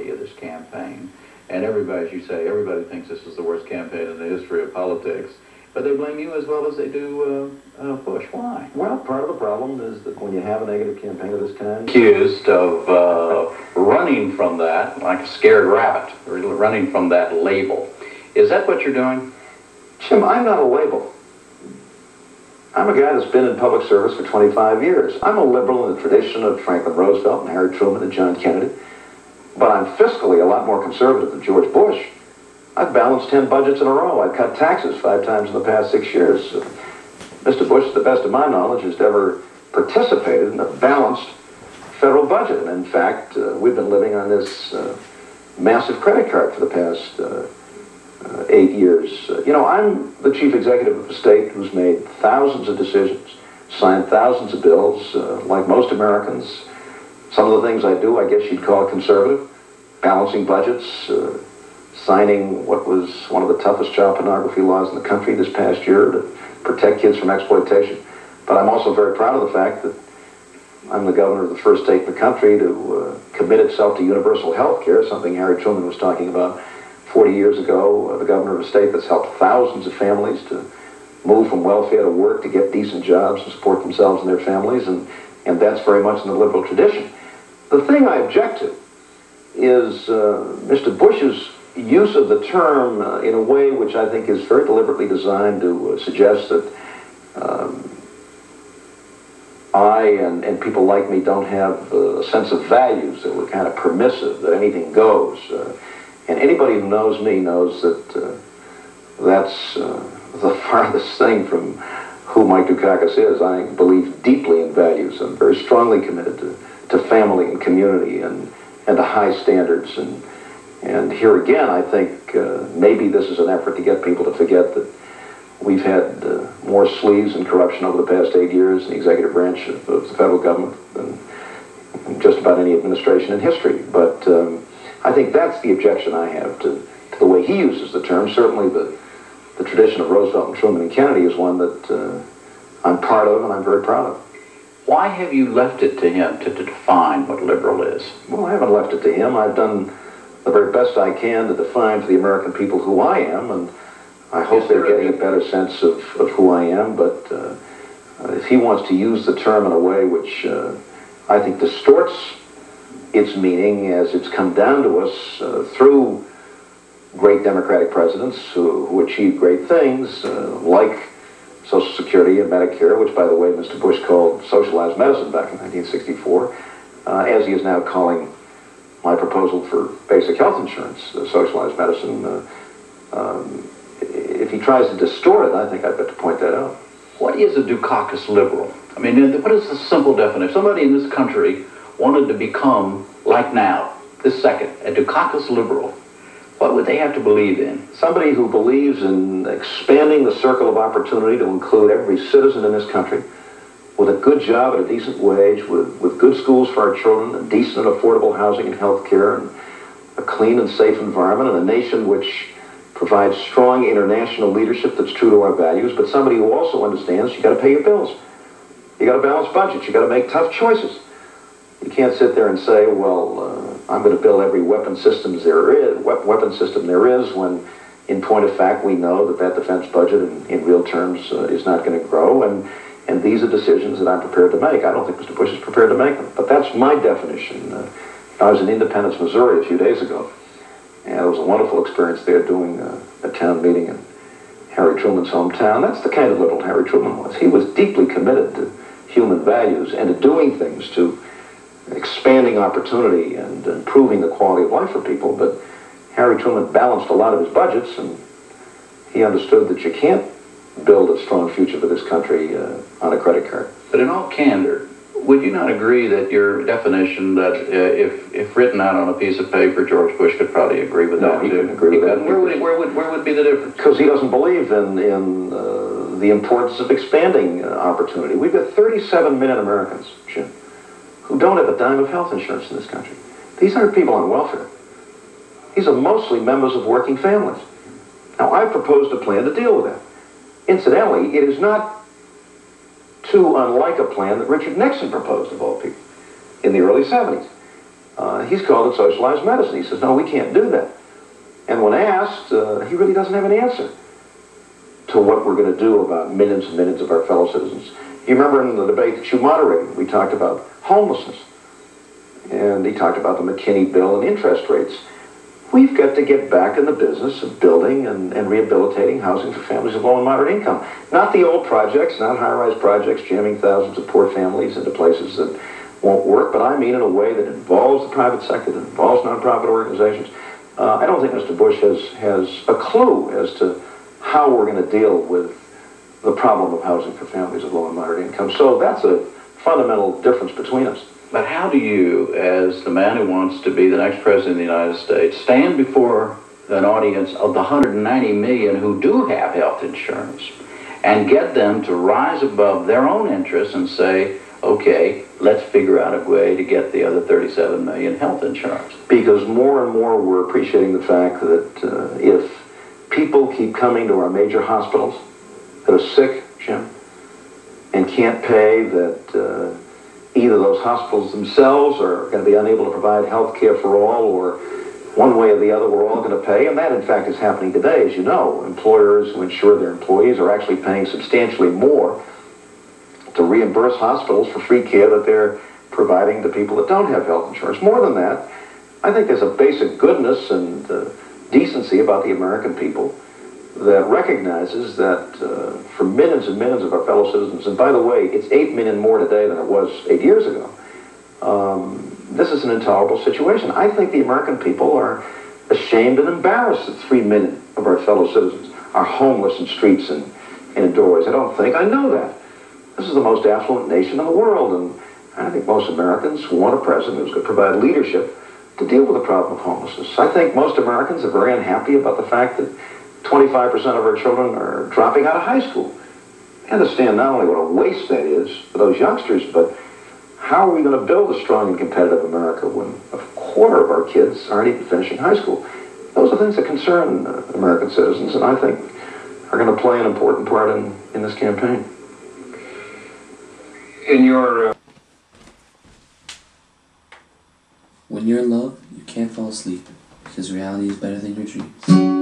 majority of this campaign. And everybody, as you say, everybody thinks this is the worst campaign in the history of politics. But they blame you as well as they do Bush. Why? Well, part of the problem is that when you have a negative campaign of this kind... Accused of running from that, like a scared rabbit, or running from that label. Is that what you're doing? Jim, I'm not a label. I'm a guy that's been in public service for 25 years. I'm a liberal in the tradition of Franklin Roosevelt and Harry Truman and John Kennedy. But I'm fiscally a lot more conservative than George Bush. I've balanced 10 budgets in a row. I've cut taxes 5 times in the past 6 years. Mr. Bush, to the best of my knowledge, has never participated in a balanced federal budget. And in fact, we've been living on this massive credit card for the past 8 years. You know, I'm the chief executive of a state who's made thousands of decisions, signed thousands of bills, like most Americans. Some of the things I do, I guess you'd call conservative, balancing budgets, signing what was one of the toughest child pornography laws in the country this past year to protect kids from exploitation. But I'm also very proud of the fact that I'm the governor of the first state in the country to commit itself to universal health care, something Harry Truman was talking about 40 years ago, the governor of a state that's helped thousands of families to move from welfare to work, to get decent jobs, to support themselves and their families, and that's very much in the liberal tradition. The thing I object to is Mr. Bush's use of the term in a way which I think is very deliberately designed to suggest that I and people like me don't have a sense of values, that we're kind of permissive, that anything goes. And anybody who knows me knows that that's the farthest thing from who Mike Dukakis is. I believe deeply in values. I'm very strongly committed to family and community and to high standards. And here again, I think maybe this is an effort to get people to forget that we've had more sleaze and corruption over the past 8 years in the executive branch of the federal government than just about any administration in history. But I think that's the objection I have to the way he uses the term. Certainly the tradition of Roosevelt and Truman and Kennedy is one that I'm part of and I'm very proud of. Why have you left it to him to define what liberal is? Well, I haven't left it to him. I've done the very best I can to define for the American people who I am, and I hope they're getting a better sense of who I am. But if he wants to use the term in a way which I think distorts its meaning as it's come down to us through great Democratic presidents who achieved great things, like Social Security and Medicare, which, by the way, Mr. Bush called socialized medicine back in 1964, as he is now calling my proposal for basic health insurance, socialized medicine. If he tries to distort it, I think I've got to point that out. What is a Dukakis liberal? I mean, what is the simple definition? If somebody in this country wanted to become, like now, this second, a Dukakis liberal, what would they have to believe in? Somebody who believes in expanding the circle of opportunity to include every citizen in this country, with a good job at a decent wage, with good schools for our children, and decent and affordable housing and health care, and a clean and safe environment, and a nation which provides strong international leadership that's true to our values, but somebody who also understands you got to pay your bills. You got to balance budgets. You got to make tough choices. You can't sit there and say, well, I'm going to build every weapon system there is, when, in point of fact, we know that defense budget in real terms is not going to grow, and these are decisions that I'm prepared to make. I don't think Mr. Bush is prepared to make them, but that's my definition. I was in Independence, Missouri a few days ago, and it was a wonderful experience there doing a town meeting in Harry Truman's hometown. That's the kind of liberal Harry Truman was. He was deeply committed to human values and to doing things, to expanding opportunity and improving the quality of life for people. But Harry Truman balanced a lot of his budgets, and he understood that you can't build a strong future for this country on a credit card. But in all candor, would you not agree that your definition that if written out on a piece of paper, George Bush could probably agree with that? No, he couldn't agree with that. Where would be the difference? Because he doesn't believe in the importance of expanding opportunity. We've got 37 million Americans, Jim, who don't have a dime of health insurance in this country. These aren't people on welfare. These are mostly members of working families. Now, I've proposed a plan to deal with that. Incidentally, it is not too unlike a plan that Richard Nixon proposed, of all people, in the early 70s. He's called it socialized medicine. He says, no, we can't do that. And when asked, he really doesn't have an answer to what we're going to do about millions and millions of our fellow citizens. You remember in the debate that you moderated, we talked about homelessness. And he talked about the McKinney bill and interest rates. We've got to get back in the business of building and rehabilitating housing for families of low and moderate income. Not the old projects, not high-rise projects jamming thousands of poor families into places that won't work, but I mean in a way that involves the private sector, that involves nonprofit organizations. I don't think Mr. Bush has a clue as to how we're going to deal with the problem of housing for families of low and moderate income. So that's a fundamental difference between us. But how do you, as the man who wants to be the next president of the United States, stand before an audience of the 190 million who do have health insurance and get them to rise above their own interests and say, okay, let's figure out a way to get the other 37 million health insurance? Because more and more we're appreciating the fact that if people keep coming to our major hospitals that are sick, Jim, and can't pay, that either those hospitals themselves are going to be unable to provide health care for all, or one way or the other we're all going to pay. And that, in fact, is happening today. As you know, employers who insure their employees are actually paying substantially more to reimburse hospitals for free care that they're providing to people that don't have health insurance. More than that, I think there's a basic goodness and decency about the American people that recognizes that for millions and millions of our fellow citizens, and by the way, it's 8 million more today than it was 8 years ago, this is an intolerable situation. I think the American people are ashamed and embarrassed that 3 million of our fellow citizens are homeless in streets and indoors. I don't think. I know that. This is the most affluent nation in the world, and I think most Americans want a president who's going to provide leadership to deal with the problem of homelessness. I think most Americans are very unhappy about the fact that 25% of our children are dropping out of high school. I understand not only what a waste that is for those youngsters, but how are we going to build a strong and competitive America when a quarter of our kids aren't even finishing high school? Those are things that concern American citizens, and I think are going to play an important part in this campaign. In your... When you're in love, you can't fall asleep, because reality is better than your dreams.